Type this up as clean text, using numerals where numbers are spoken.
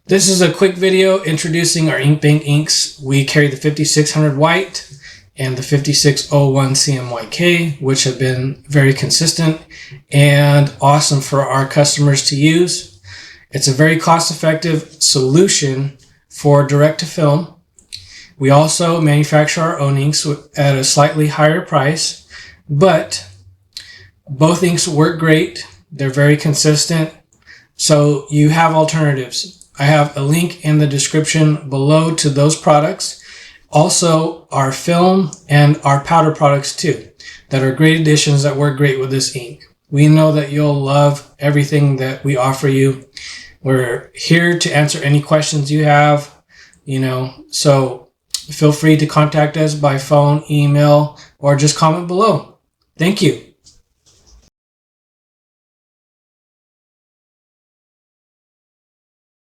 This is a quick video introducing our Inkbank inks. We carry the 5600 white and the 5601 CMYK, which have been very consistent and awesome for our customers to use. It's a very cost-effective solution for direct-to-film. We also manufacture our own inks at a slightly higher price, but both inks work great. They're very consistent, so you have alternatives. I have a link in the description below to those products. Also, our film and our powder products too, that are great additions that work great with this ink. We know that you'll love everything that we offer you. We're here to answer any questions you have, so feel free to contact us by phone, email, or just comment below. Thank you.